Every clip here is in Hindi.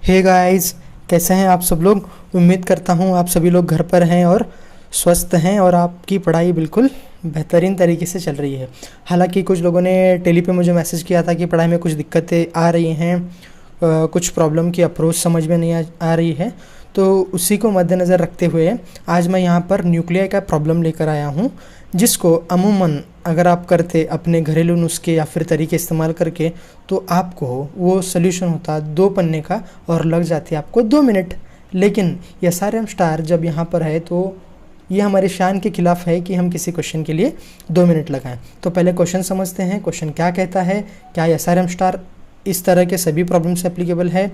हे गाइस, कैसे हैं आप सब लोग। उम्मीद करता हूँ आप सभी लोग घर पर हैं और स्वस्थ हैं और आपकी पढ़ाई बिल्कुल बेहतरीन तरीके से चल रही है। हालांकि कुछ लोगों ने टेली पे मुझे मैसेज किया था कि पढ़ाई में कुछ दिक्कतें आ रही हैं, कुछ प्रॉब्लम की अप्रोच समझ में नहीं आ रही है। तो उसी को मद्देनज़र रखते हुए आज मैं यहाँ पर न्यूक्लियाई का प्रॉब्लम लेकर आया हूँ, जिसको अमूमन अगर आप करते अपने घरेलू नुस्खे या फिर तरीके इस्तेमाल करके तो आपको वो सल्यूशन होता 2 पन्ने का और लग जाती आपको 2 मिनट। लेकिन SRM स्टार जब यहाँ पर है तो ये हमारे शान के खिलाफ है कि हम किसी क्वेश्चन के लिए 2 मिनट लगाएं। तो पहले क्वेश्चन समझते हैं। क्वेश्चन क्या कहता है, क्या SRM स्टार इस तरह के सभी प्रॉब्लम से एप्लीकेबल है,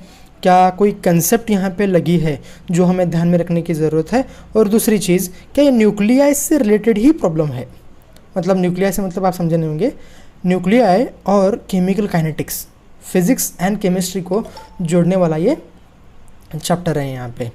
क्या कोई कंसेप्ट यहाँ पे लगी है जो हमें ध्यान में रखने की ज़रूरत है, और दूसरी चीज़ क्या ये न्यूक्लियाई से रिलेटेड ही प्रॉब्लम है। मतलब न्यूक्लियाई से मतलब आप समझे नहीं होंगे, न्यूक्लियाई और chemical kinetics, physics and chemistry को जोड़ने वाला ये चैप्टर है यहाँ पे।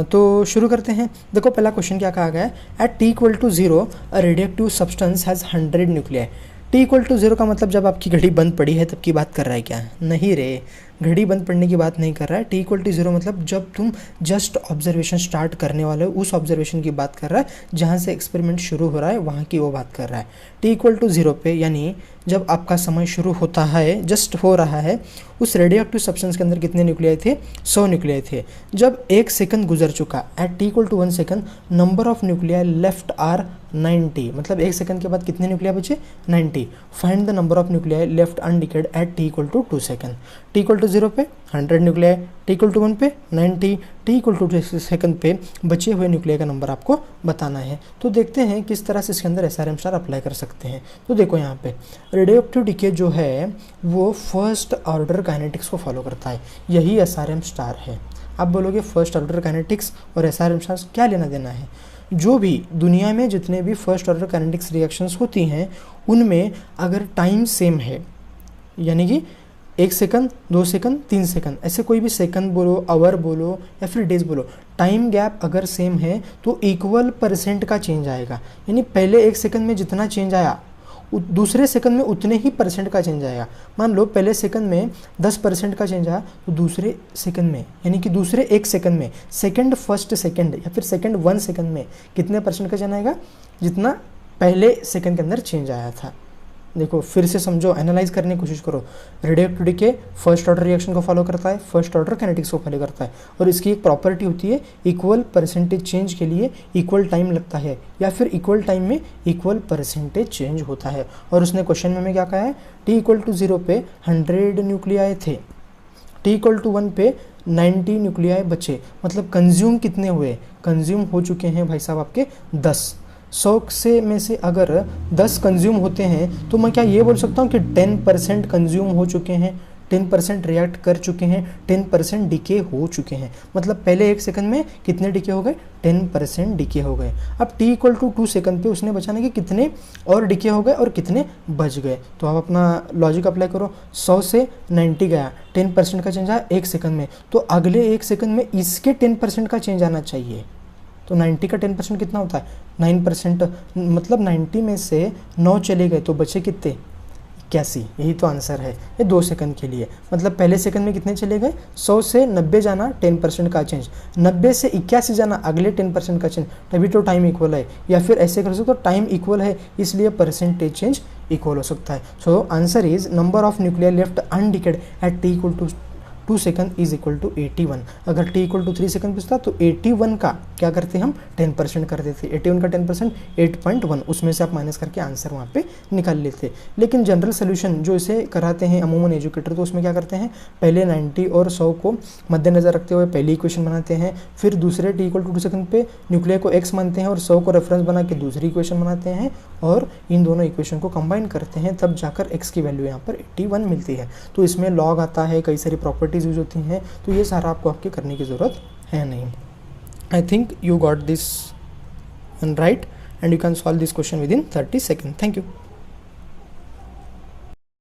तो शुरू करते हैं। देखो पहला क्वेश्चन क्या कहा गया है, at t=0 a radioactive substance has 100 nuclei. t=0 का मतलब जब आपकी घड़ी बंद पड़ी है तब की बात कर रहा है क्या? नहीं रे, घड़ी बंद पड़ने की बात नहीं कर रहा है। t=0 मतलब जब तुम जस्ट ऑब्जर्वेशन स्टार्ट करने वाले हो उस ऑब्जर्वेशन की बात कर रहा है, जहाँ से एक्सपेरिमेंट शुरू हो रहा है वहाँ की वो बात कर रहा है। t=0 पे यानी जब आपका समय शुरू होता है, जस्ट हो रहा है, उस रेडियोएक्टिव सब्सटेंस के अंदर कितने न्यूक्लियाई थे? 100 न्यूक्लियाई थे। जब 1 सेकंड गुजर चुका, at t=1 second, number of nuclei left are 90, मतलब 1 सेकंड के बाद कितने न्यूक्लियाई बचे? 90। Find the number of nuclei left undecayed at t=2 second. t=0 पे 100 न्यूक्लियाई, t=1 पे 90, t=2 सेकंड पे बचे हुए न्यूक्लियाई का नंबर आपको बताना है। तो देखते हैं किस तरह से इसके अंदर SRM स्टार अप्लाई कर सकते हैं। तो देखो यहाँ पे रेडियोएक्टिव डिके जो है वो फर्स्ट ऑर्डर काइनेटिक्स को फॉलो करता है, यही SRM स्टार है। आप बोलोगे फर्स्ट ऑर्डर काइनेटिक्स और SRM स्टार क्या लेना देना है? जो भी दुनिया में जितने भी फर्स्ट ऑर्डर काइनेटिक्स रिएक्शंस होती हैं उनमें अगर टाइम सेम है, यानी कि 1 सेकंड, 2 सेकंड, 3 सेकंड, ऐसे कोई भी सेकंड बोलो, आवर बोलो या फिर डेज बोलो, टाइम गैप अगर सेम है तो इक्वल परसेंट का चेंज आएगा। यानी पहले 1 सेकंड में जितना चेंज आया दूसरे सेकंड में उतने ही परसेंट का चेंज आएगा। मान लो पहले सेकंड में 10% का चेंज आया तो दूसरे सेकंड में, यानी कि दूसरे 1 सेकंड में, सेकंड फर्स्ट सेकंड या फिर सेकंड 1 सेकंड में कितने परसेंट का चेंज आएगा? जितना पहले सेकंड के अंदर चेंज आया था। देखो फिर से समझो, एनालाइज करने की कोशिश करो। Radioactive decay first order reaction को फॉलो करता है, फर्स्ट ऑर्डर काइनेटिक्स को फॉलो करता है, और इसकी एक प्रॉपर्टी होती है इक्वल परसेंटेज चेंज के लिए इक्वल टाइम लगता है या फिर इक्वल टाइम में इक्वल परसेंटेज चेंज होता है। और उसने क्वेश्चन में क्या कहा है, t=0 पे 100 न्यूक्लियाई थे, t=1 पे 90 न्यूक्लियाई बचे, मतलब कंज्यूम कितने हुए? कंज्यूम हो चुके हैं भाई साहब आपके 10। 100 से में से अगर 10 कंज्यूम होते हैं तो मैं क्या ये बोल सकता हूँ कि 10% कंज्यूम हो चुके हैं, 10% रिएक्ट कर चुके हैं, 10% डिके हो चुके हैं। मतलब पहले 1 सेकंड में कितने डिके हो गए? 10% डिके हो गए। अब t=2 सेकंड पे उसने बचाने के कितने और डिके हो गए और कितने बच गए। तो आप अपना लॉजिक अप्लाई करो। 100 से 90 गया, 10% का चेंज आया 1 सेकंड में, तो अगले 1 सेकंड में इसके 10% का चेंज आना चाहिए। तो 90 का 10% कितना होता है? 9%। मतलब 90 में से 9 चले गए तो बचे कितने? 81। यही तो आंसर है ये 2 सेकंड के लिए। मतलब पहले सेकंड में कितने चले गए? 100 से 90 जाना 10% का चेंज, 90 से 81 जाना अगले 10% का चेंज, तभी तो टाइम इक्वल है। या फिर ऐसे कर सकते हो, टाइम इक्वल है इसलिए परसेंटेज चेंज इक्वल हो सकता है। So answer is number of nuclei left undecayed at t=2 second is equal to 81। अगर t=3 सेकंड पूछता तो 81 का क्या करते हम? 10% कर देते। 81 का 10% 8.1, उसमें से आप माइनस करके आंसर वहाँ पे निकाल लेते। लेकिन जनरल सोल्यूशन जो इसे कराते हैं अमूमन एजुकेटर, तो उसमें क्या करते हैं, पहले 90 और 100 को मद्देनजर रखते हुए पहली इक्वेशन बनाते हैं, फिर दूसरे t=2 सेकंड पे न्यूक्लियाई को x मानते हैं और 100 को रेफरेंस बना के दूसरी इक्वेशन बनाते हैं और इन दोनों इक्वेशन को कंबाइन करते हैं, तब जाकर x की वैल्यू यहाँ पर 81 मिलती है। तो इसमें लॉग आता है, कई सारी प्रॉपर्टी यूज होती हैं, तो ये सारा आपको आपके करने की ज़रूरत है नहीं। I think you got this right and you can solve this question with in 30 second. Thank you.